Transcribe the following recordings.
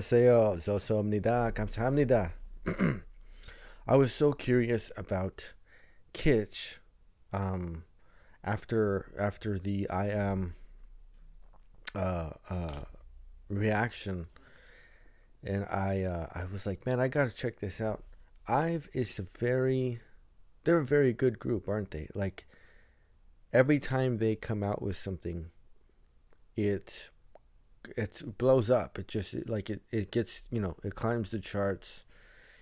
여보세요. 감사합니다. 감사합니다. I was so curious about Kitsch after the I am reaction, and I was like, man, I gotta check this out. IVE is they're a very good group, aren't they? Like every time they come out with something, it blows up. It just it gets, it climbs the charts.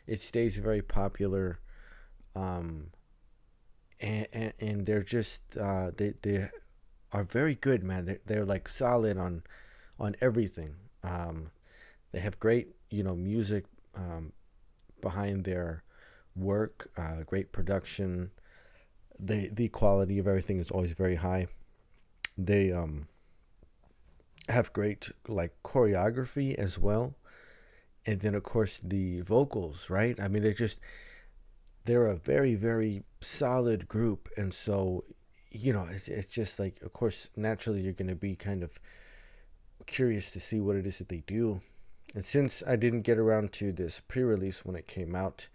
It stays very popular. And they're just they are very good, man. They're like solid on everything. They have great music behind their work, great production. The quality of everything is always very high. They have great like choreography as well, and then of course the vocals, right? I mean, they're a very, very solid group, and so it's just like, of course, naturally you're going to be kind of curious to see what it is that they do. And since I didn't get around to this pre-release when it came out,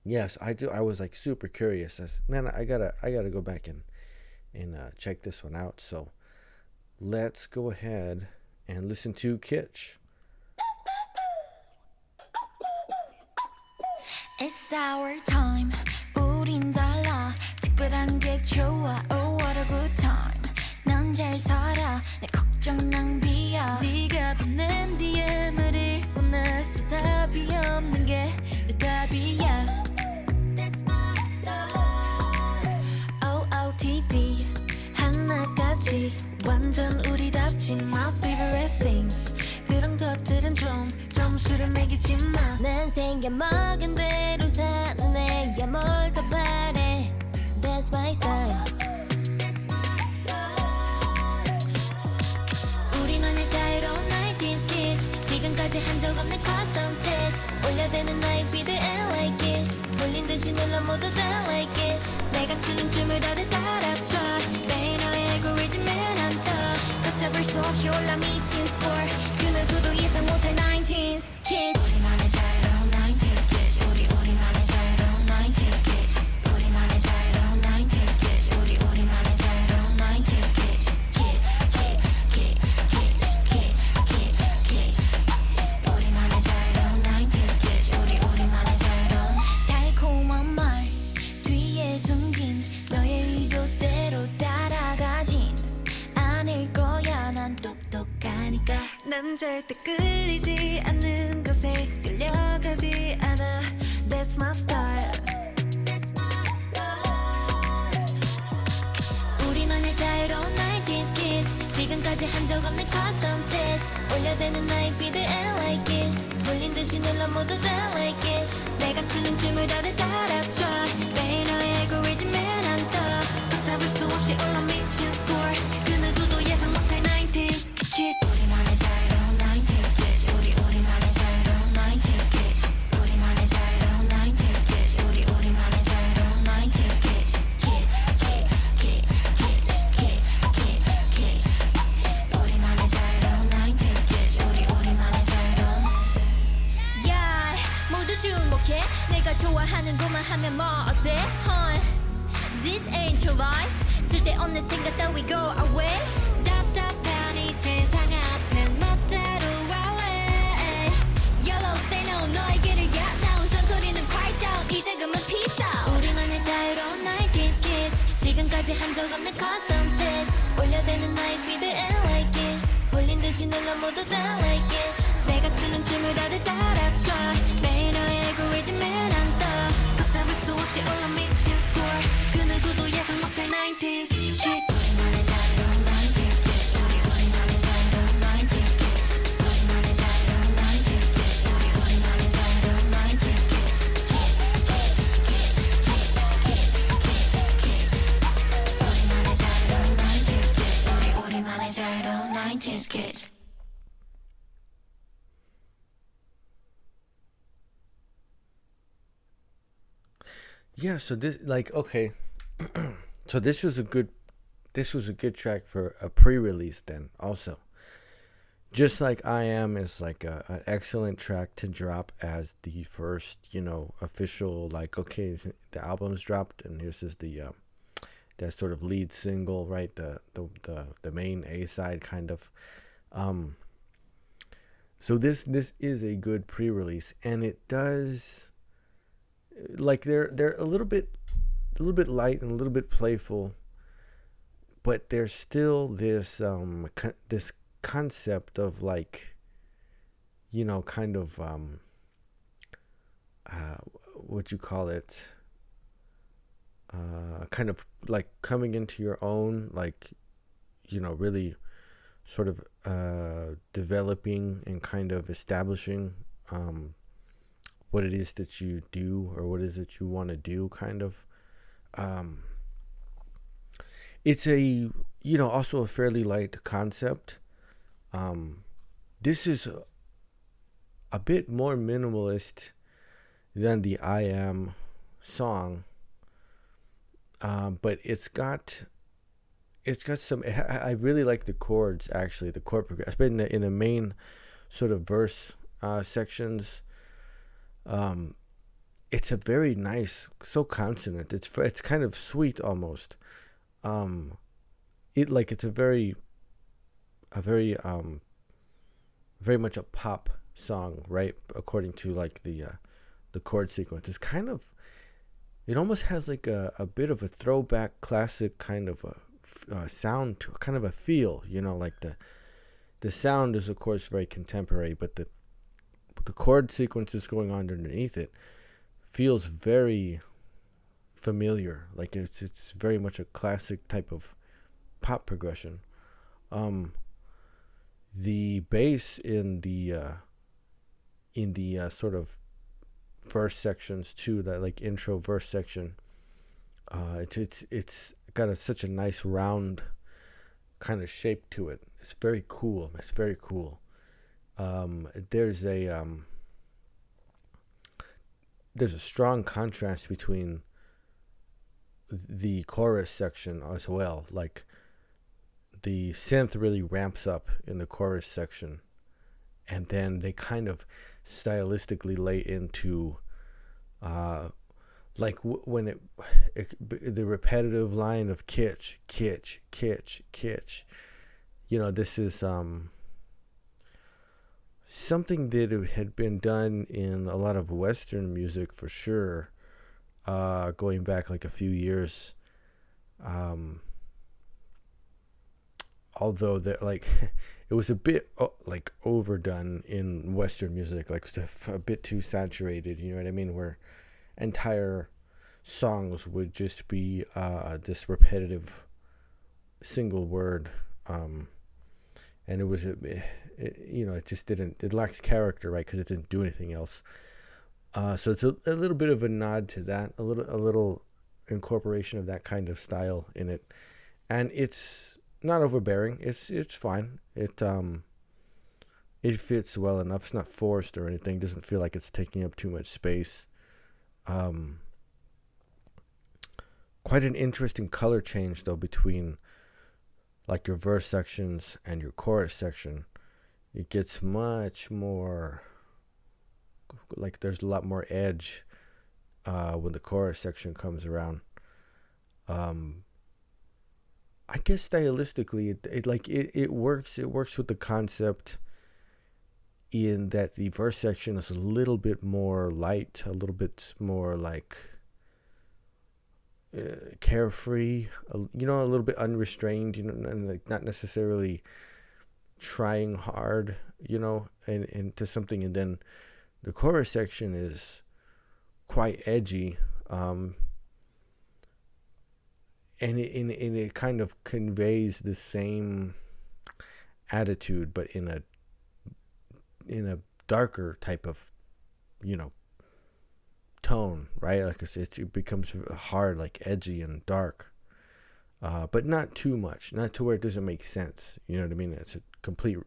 yes, I was like super curious. Man, I gotta go back and check this one out. So let's go ahead and listen to Kitsch. It's our time. 우린 달라. 특별한 게 좋아. Oh, what a good time. 난 잘 살아. 내 걱정 낭비야. 네가 보낸 DM을 읽고 나서 답이 없는 게 내 답이야. That's my style. OOTD 하나같이 완전 우리답지. My favorite things. 그런 것들은 좀 점수를 매기지 마. 난 생겨먹은 대로 사는 애야. 뭘 더 바래. That's my style. 우리만의 자유로운 90s kitsch. 지금까지 한 적 없는 custom fit. 올려대는 나의 feed and like it. 홀린 듯이 눌러 모두 다 like it. 내가 추는 춤을 다들 따라춰. 매일 너의 알고리즘에 난 떠. 걷잡을 수 없이 올라 미친 sport. 그 누구도 예상 못할 90s kitsch. 우리만의 자유로운 90s kitsch. 우리만의 자유로운 90s kitsch. 우리만의 자유로운 90s kitsch. 우리만의 자유로운 90s kitsch. 우리만의 자유로운 90s kitsch. 우리만의 자유로운 달콤한 말 뒤에 숨긴 너의 의도대로 따라가진 않을 거야. 난 똑똑하니까. 난 절대 끌리지 않는 것에 끌려가지 않아. That's my style. 우리만의 자유로운 90s kitsch. 지금까지 한 적 없는 custom fit. 올려대는 나의 feed and like it. 홀린 듯이 눌러 모두 다 like it. 내가 추는 춤을 다들 따라춰. 매일 너의 알고리즘에 난 떠. 걷잡을 수 없이 올라 미친 score. 그 누구도 예상 못할 90s kitsch. 우리만의 자유로운 90s kitsch. 우리만의 자유로운 90s kitsch. 우리만의 자유로운 90s kitsch. 우리만의 자유로운 90s kitsch. 우리만의 자유로운 90s kitsch. 우리만의 자유로운. Yeah, 모두 주목해. 내가 좋아하는 것만 하면 뭐 어때? This ain't your life. 쓸데없는 생각 따위 go away. 답답한 이 세상 앞엔 멋대로 wallet. Yellow say no. 너의 길을 get down. 잔소리는 quiet down. 이제 그만 peace out. 우리만의 자유로운 90s kitsch. 지금까지 한 적 없는 custom fit. 올려대는 나의 feed and like it. 홀린 듯이 눌러 모두 다 like it. 내가 추는 춤을 다들 따라춰. 매일 너의 알고리즘에 난 떠. 걷잡을 수 없이 올라 미친 score. 그 누구도 예상 못할 90s kitsch. 우리만의 자유로운 90s kitsch. 우리만의 자유로운 90s kitsch. 우리만의 자유로운 90s kitsch. 우리만의 자유로운 90s kitsch. 우리만의 자유로운 90s kitsch. 우리만의 자유로운 90s kitsch. Yeah, so this, like, okay. So this was a good track for a pre-release then also. Just Like I Am is like an excellent track to drop as the first, official, like, okay, the album's dropped and this is the that sort of lead single, right? The main A side kind of. So this is a good pre-release, and it does, like, they're a little bit light and a little bit playful, but there's still this this concept of, like, kind of what you call it, kind of like coming into your own, like, really sort of developing and kind of establishing what it is that you do, or what is it you want to do, kind of. It's a, also a fairly light concept. This is a bit more minimalist than the I Am song, but it's got some. I really like the chords, actually. The chord progression in the main sort of verse sections. It's a very nice, so consonant. It's kind of sweet almost. It's very much a pop song, right? According to, like, the chord sequence. It's kind of, it almost has like a bit of a throwback classic kind of a sound to, kind of a feel, like the sound is of course very contemporary, but the chord sequences going on underneath it feels very familiar. Like it's very much a classic type of pop progression. The bass in the sort of verse sections too, that like intro verse section, it's got such a nice round kind of shape to it. It's very cool. There's a strong contrast between the chorus section as well. Like, the synth really ramps up in the chorus section, and then they kind of stylistically lay into when the repetitive line of kitsch, kitsch, kitsch, kitsch. This is something that had been done in a lot of Western music for sure, going back like a few years. Although that, like, it was a bit like overdone in Western music, like a bit too saturated. You know what I mean? Where entire songs would just be this repetitive single word, and it was it just didn't. It lacks character, right? Because it didn't do anything else. So it's a little bit of a nod to that, a little incorporation of that kind of style in it, and it's not overbearing. It's fine. It fits well enough. It's not forced or anything. It doesn't feel like it's taking up too much space. Quite an interesting color change though between like your verse sections and your chorus section. It gets much more like there's a lot more edge when the chorus section comes around. I guess stylistically it works. It works with the concept in that the verse section is a little bit more light, a little bit more like carefree, a little bit unrestrained, and like not necessarily trying hard, and to something. And then the chorus section is quite edgy, and it kind of conveys the same attitude, but in a darker type of, tone, right? Like it becomes hard, like edgy and dark, but not too much, not to where it doesn't make sense. You know what I mean? It's a complete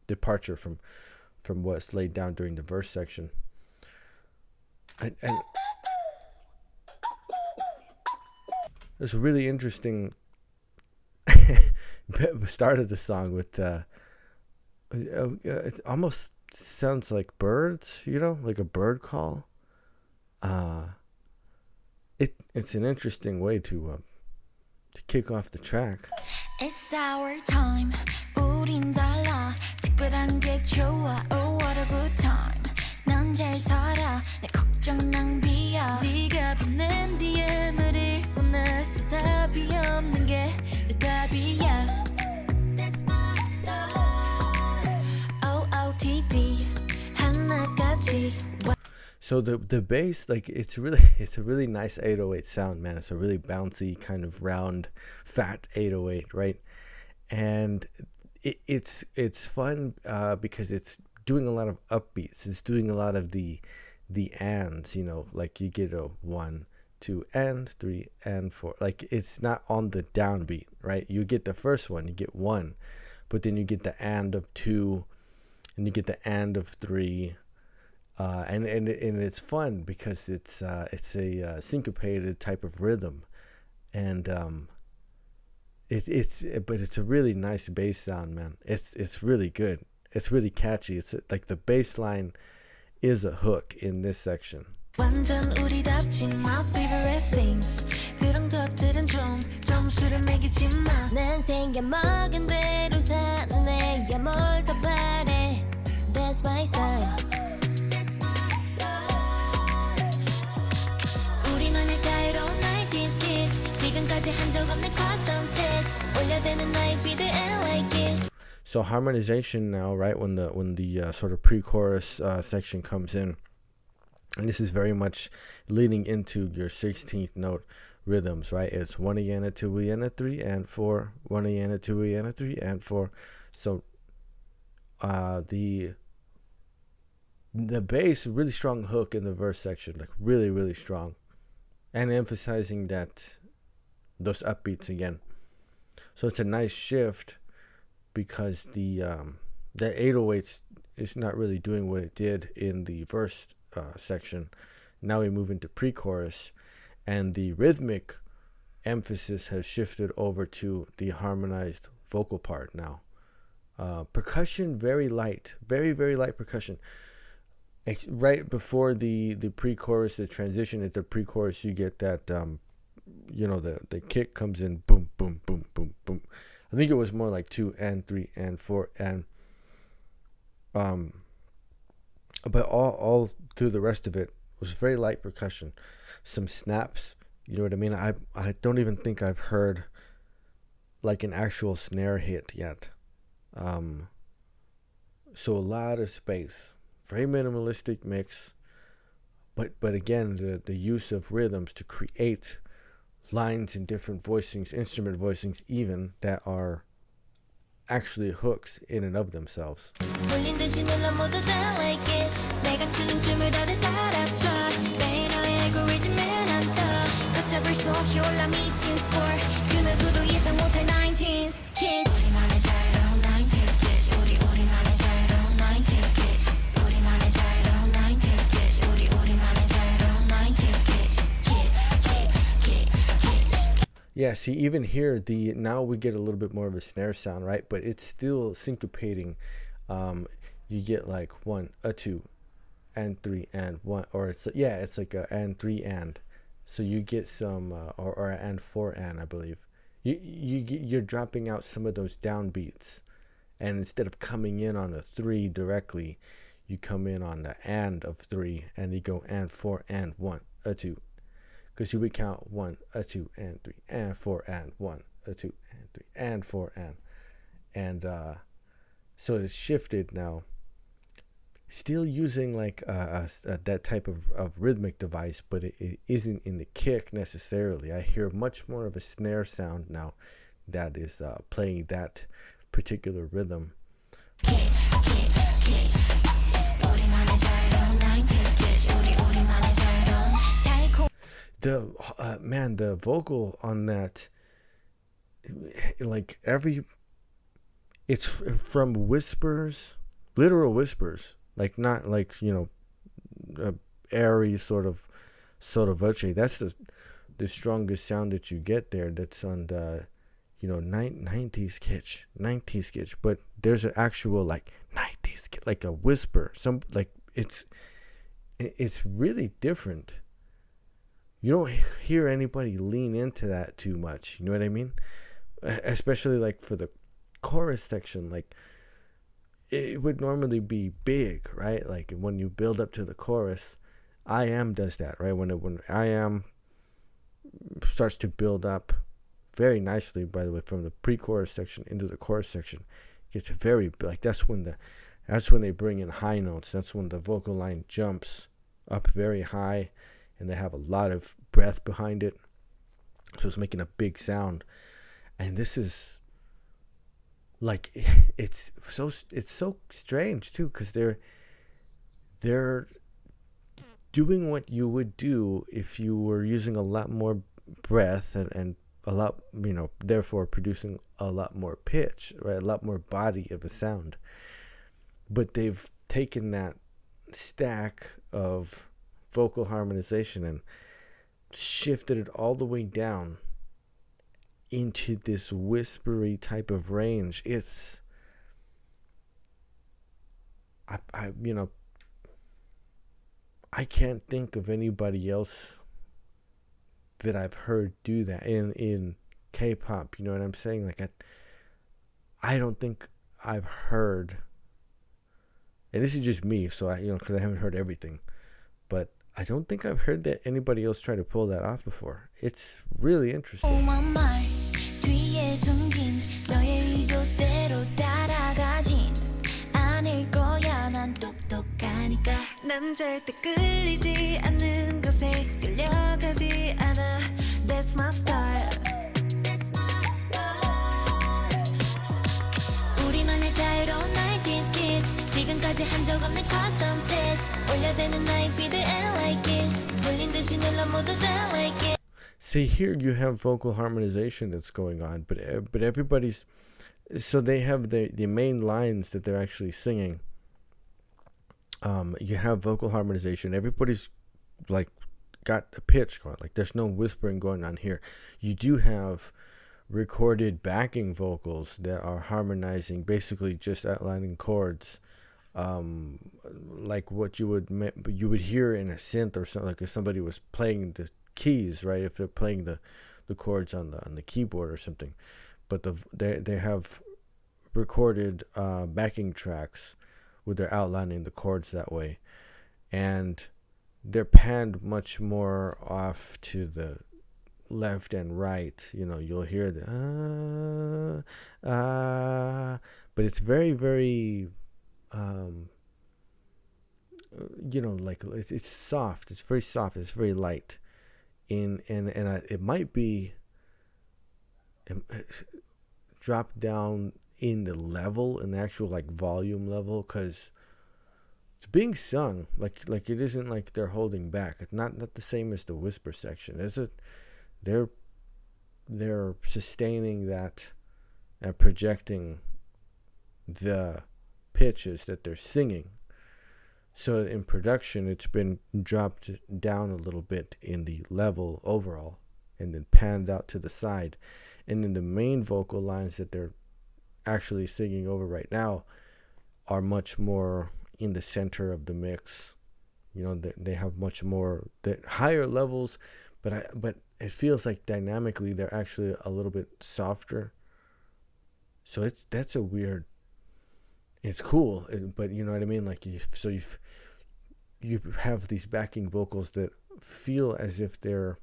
departure from what's laid down during the verse section. And there's a really interesting start of the song with It almost sounds like birds, you know, like a bird call. It's an interesting way to kick off the track. It's our time. 우린 달라. 특별한 게 좋아. Oh, what a good time. 난 잘 살아. 내 걱정 낭비야. 네가 보낸 DM을 읽고 나서 답이 없는 게 내 답이야. That's my style. OOTD 하나까지. So the bass, like it's a really nice 808 sound, man. It's a really bouncy kind of round, fat 808, right? And it's fun because it's doing a lot of upbeats. It's doing a lot of the ands, you know, like you get a 1, 2, and 3, and 4. Like it's not on the downbeat, right? You get the first one, you get 1, but then you get the and of 2, and you get the and of 3. And it's fun because it's a syncopated type of rhythm, and but it's a really nice bass sound, man. It's really good. It's really catchy. It's like the bass line is a hook in this section. 완전 우리답지 my favorite things. 그런 것들은 좀 점수를 매기지 마. 난 생겨 먹은 대로 사는 애야 뭘 더 바래. That's my style. So harmonization now, right, when the sort of pre-chorus section comes in, and this is very much leading into your 16th note rhythms, right? It's 1 again, a 2 again, a 3 and 4, 1 again, a 2 again, a 3 and 4. So the bass, really strong hook in the verse section, like really strong, and emphasizing that those upbeats again. So it's a nice shift because the 808s is not really doing what it did in the verse section. Now we move into pre-chorus, and the rhythmic emphasis has shifted over to the harmonized vocal part now. Percussion, very light, very light percussion. Right before the pre-chorus, the transition into pre-chorus, you get that you know, the kick comes in, boom boom boom boom boom. I think it was more like 2 and 3 and 4 and but all through the rest of it was very light percussion, some snaps, you know what I mean? I don't even think I've heard like an actual snare hit yet. So a lot of space, very minimalistic mix, but again the use of rhythms to create lines in different voicings, instrument voicings even, that are actually hooks in and of themselves. Yeah, see, even here, now we get a little bit more of a snare sound, right? But it's still syncopating. You get like 1, a 2, and 3, and 1, or it's like a and 3 and. So you get some or and 4 and, I believe. You're dropping out some of those downbeats, and instead of coming in on a 3 directly, you come in on the and of 3, and you go and 4 and 1, a 2. Because you would count 1, a 2, and 3, and 4, and 1, a 2, and 3, and 4, and so it's shifted now. Still using like that type of rhythmic device, but it isn't in the kick necessarily. I hear much more of a snare sound now that is playing that particular rhythm. The vocal on that, like it's from whispers, literal whispers, like not like, you know, airy sort of voce. That's the strongest sound that you get there. That's on the, 90s kitsch, but there's an actual like 90s like a whisper, some like it's really different. You don't hear anybody lean into that too much, you know what I mean? Especially like for the chorus section, like it would normally be big, right? Like when you build up to the chorus, I Am does that, right? When I Am starts to build up very nicely, by the way, from the pre-chorus section into the chorus section, it gets very like that's when they bring in high notes. That's when the vocal line jumps up very high, and they have a lot of breath behind it, so it's making a big sound. And this is like it's so strange too, because they're doing what you would do if you were using a lot more breath and a lot, therefore producing a lot more pitch, right? A lot more body of a sound. But they've taken that stack of vocal harmonization and shifted it all the way down into this whispery type of range. It's I can't think of anybody else that I've heard do that in K-pop. You know what I'm saying? Like I don't think I've heard, and this is just me, so because I haven't heard everything, but I don't think I've heard that anybody else try to pull that off before. It's really interesting. 난 절대 끌리지 않는 것에 끌려가지 않아. That's my style. 우리만의 자유로운 90s kitsch. 지금까지 한 적 없는 custom fit. 올려대는 나의 feed and like it. 몰린 듯이 눌러 모두 다 like it. See, here you have vocal harmonization that's going on, but everybody's, so they have the main lines that they're actually singing. You have vocal harmonization. Everybody's like got the pitch going. Like there's no whispering going on here. You do have recorded backing vocals that are harmonizing, basically just outlining chords, like what you would hear in a synth or something. Like if somebody was playing the keys, right? If they're playing the chords on the keyboard or something. But they have recorded backing tracks where they're outlining the chords that way, and they're panned much more off to the left and right. You'll hear the but it's very, very like it's soft. It's very soft. It's very light. It might be dropped down in the level, in the actual like volume level, because it's being sung like it isn't like they're holding back. It's not the same as the whisper section. They're sustaining that and projecting the pitches that they're singing. So in production, it's been dropped down a little bit in the level overall, and then panned out to the side. And then the main vocal lines that they're actually singing over right now are much more in the center of the mix. They have much more higher levels, but it feels like dynamically they're actually a little bit softer. So that's a weird. It's cool, but you know what I mean. Like you have these backing vocals that feel as if they're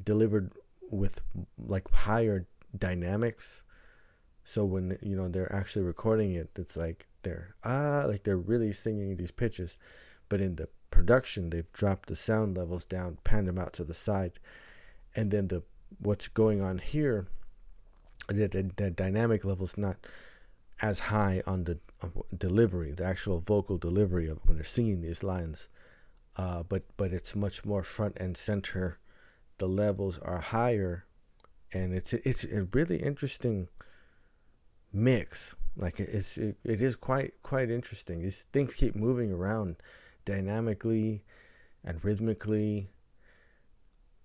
delivered with like higher dynamics. So when they're actually recording it, it's like they're really singing these pitches, but in the production they've dropped the sound levels down, panned them out to the side, and then what's going on here, the dynamic level's not as high on the delivery, the actual vocal delivery of when they're singing these lines, but it's much more front and center. The levels are higher, and it's a really interesting mix. Like it is quite interesting. These things keep moving around dynamically and rhythmically.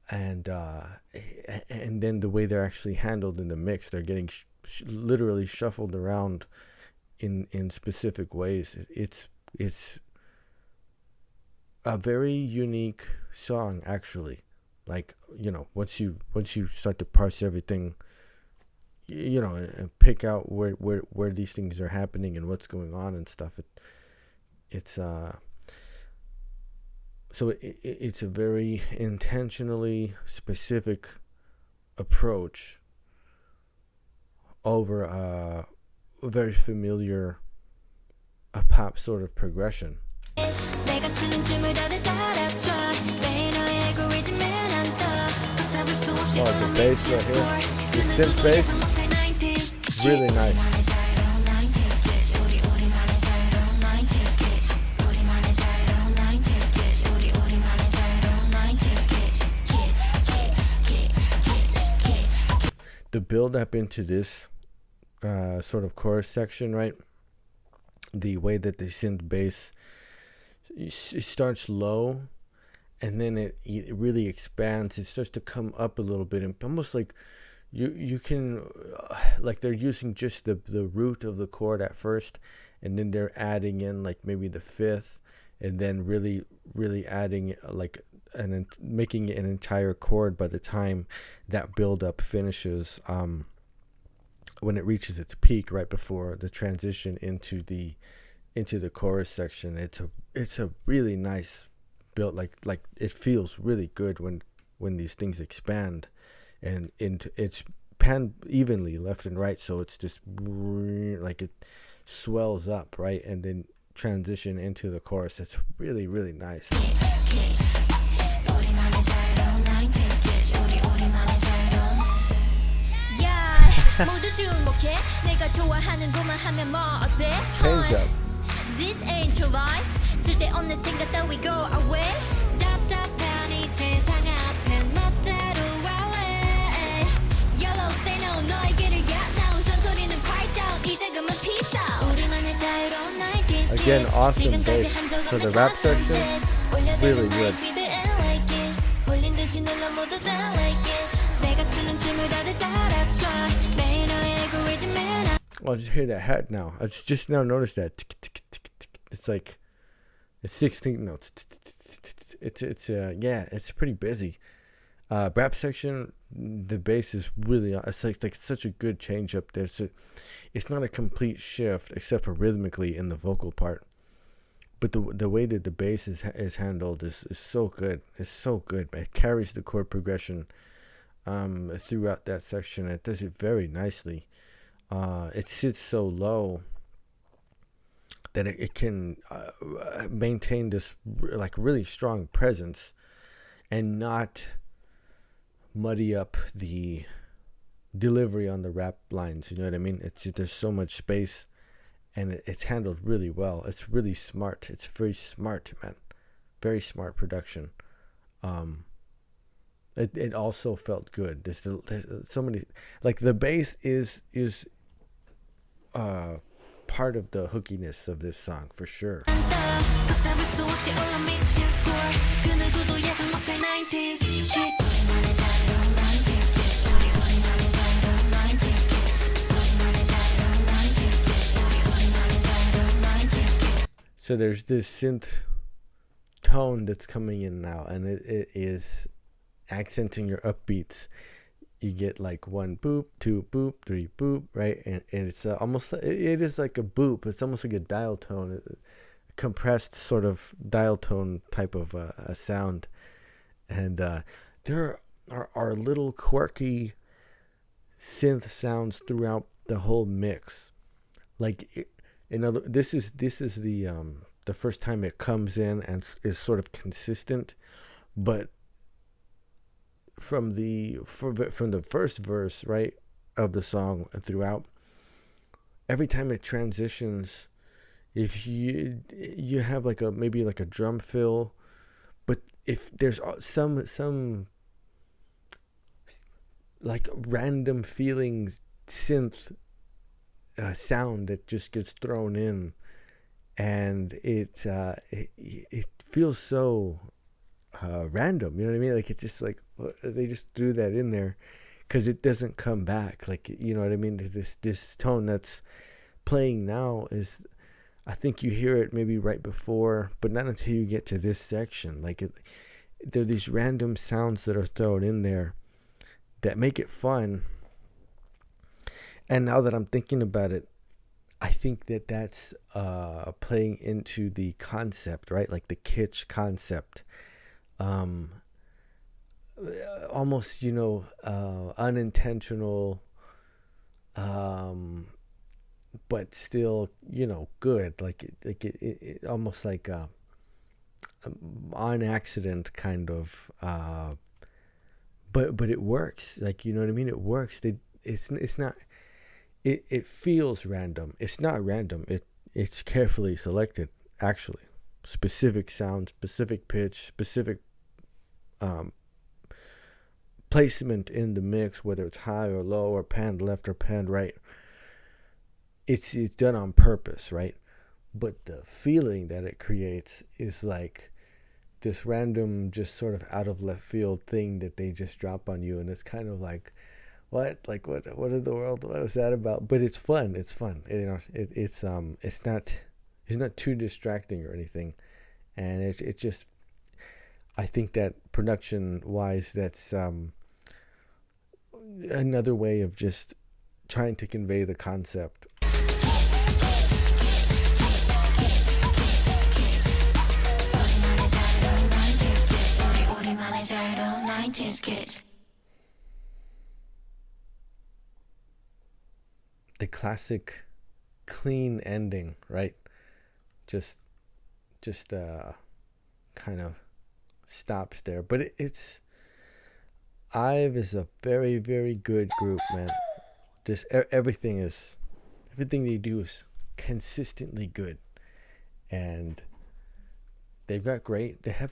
and then the way they're actually handled in the mix, they're getting literally shuffled around in specific ways. It's a very unique song, actually. Like, once you start to parse everything, and pick out where these things are happening and what's going on and stuff, it's a very intentionally specific approach over a very familiar pop sort of progression. Oh, the bass right here, the synth bass, really nice. The build up into this sort of chorus section, right? The way that the synth bass, it starts low, and then it really expands. It starts to come up a little bit, and almost like you can like they're using just the root of the chord at first, and then they're adding in like maybe the fifth, and then really adding like and making it an entire chord by the time that build up finishes. When it reaches its peak right before the transition into the chorus section, it's a really nice build. Like it feels really good when these things expand, and it's panned evenly left and right, so it's just like it swells up, right, and then transition into the chorus. It's really, really nice. Change up. This ain't your life. 쓸데없는 생각 따위 go away. 답답한 이 세상 앞엔 멋대로 wallet. Yellow say no 너에게를 get down. 잔소리는 quiet down. 이제 그만 peace out. 우리만의 자유로운 90s. Again, awesome bass for the rap section. Really good. 홀린 듯이 눌러 모두 다 like it. 내가 추는 춤을 다들 따라춰. 매일 너의 algorithm. I'll just hear that hat now. I just now noticed that. It's like it's 16 notes. It's pretty busy. Rap section, the bass is really, it's like such a good change up there. It's not a complete shift except for rhythmically in the vocal part, but the way that the bass is handled is so good. It's so good. It carries the chord progression throughout that section. It does it very nicely. It sits so low that it can maintain this like really strong presence and not muddy up the delivery on the rap lines. You know what I mean? There's so much space, and it's handled really well. It's really smart. It's very smart, man. Very smart production. It also felt good. There's so many, like the bass is part of the hookiness of this song for sure. So there's this synth tone that's coming in now, and it is accenting your upbeats. You get like one boop, two boop, three boop, right? And it's almost, it is like a boop. It's almost like a dial tone, a compressed sort of dial tone type of a sound. And there are little quirky synth sounds throughout the whole mix. Like this is the first time it comes in and is sort of consistent, but from the first verse, right, of the song and throughout, every time it transitions, if you have like maybe a drum fill, but if there's some like random feelings synth sound that just gets thrown in, and it feels so random. You know what I mean? Like, it just like they just threw that in there because it doesn't come back. Like, you know what I mean? This tone that's playing now is, I think you hear it maybe right before, but not until you get to this section. Like, there are these random sounds that are thrown in there that make it fun. And now that I'm thinking about it, I think that that's playing into the concept, right? Like the kitsch concept. Almost, unintentional, but still, good. Like it almost like on accident kind of. But it works. Like, you know what I mean? It works. It's not. It feels random. It's not random. It's carefully selected, actually. Specific sound, specific pitch, specific placement in the mix, whether it's high or low or panned left or panned right. It's done on purpose, right? But the feeling that it creates is like this random, just sort of out of left field thing that they just drop on you, and it's kind of like, what in the world, what was that about? But it's fun. It's not too distracting or anything, and it just, I think that production wise, that's another way of just trying to convey the concept. The classic clean ending, right? Just kind of stops there. But it's IVE is a very, very good group, man. Just everything they do is consistently good, and they have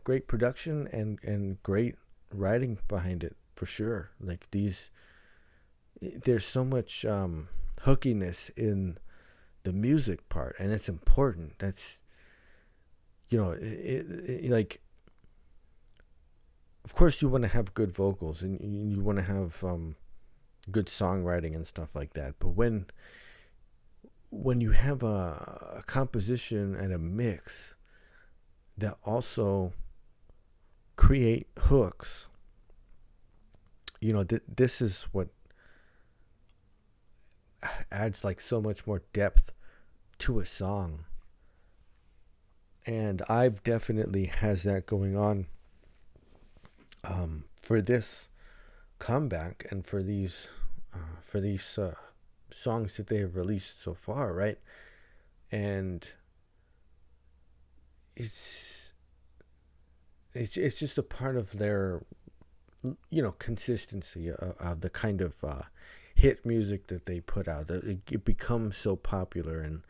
great production and great writing behind it, for sure. Like, there's so much hookiness in the music part, and it's important. That's, like, of course you want to have good vocals and you want to have good songwriting and stuff like that, but when you have a composition and a mix that also create hooks, this is what adds like so much more depth to a song. And IVE definitely has that going on for this comeback and for these songs that they have released so far, right? And it's just a part of their consistency of the kind of hit music that they put out. It becomes so popular and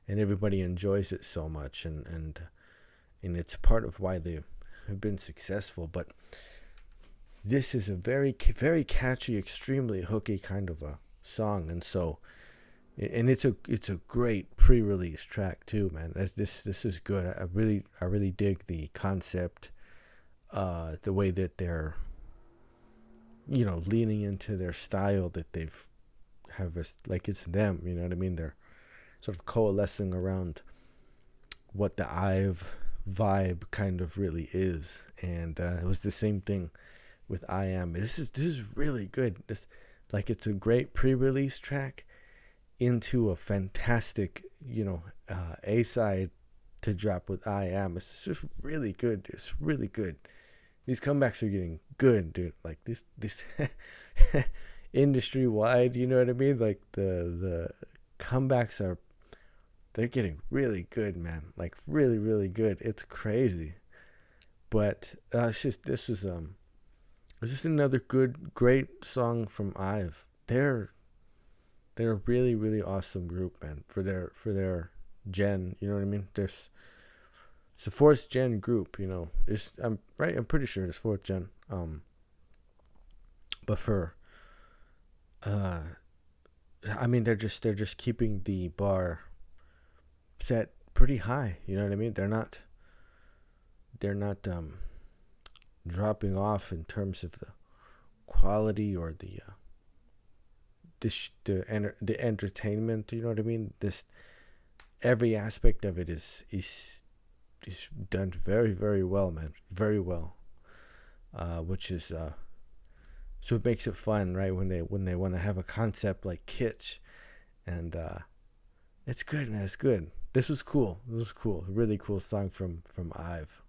everybody enjoys it so much, and it's part of why they have been successful. But this is a very, very catchy, extremely hooky kind of a song, and it's a great pre-release track too, man. This is good. I really dig the concept, the way that they're leaning into their style that they've like it's them, you know what I mean? They're sort of coalescing around what the IVE vibe kind of really is, and it was the same thing with I Am. This is really good. It's a great pre-release track into a fantastic A side to drop with I Am. It's just really good. It's really good. These comebacks are getting good, dude. Like this industry wide, you know what I mean? Like the comebacks they're getting really good, man. Like really, really good. It's crazy. But it's just another great song from IVE. They're a really, really awesome group, man. For their gen, you know what I mean? It's a fourth gen group, I'm pretty sure it's fourth gen. But for they're just keeping the bar set pretty high, you know what I mean? They're not dropping off in terms of the quality or the entertainment. You know what I mean? This every aspect of it is done very, very well, man. Very well. Which is so it makes it fun, right? When they want to have a concept like kitsch, and it's good, man. It's good. This was cool. This was cool. A really cool song from IVE.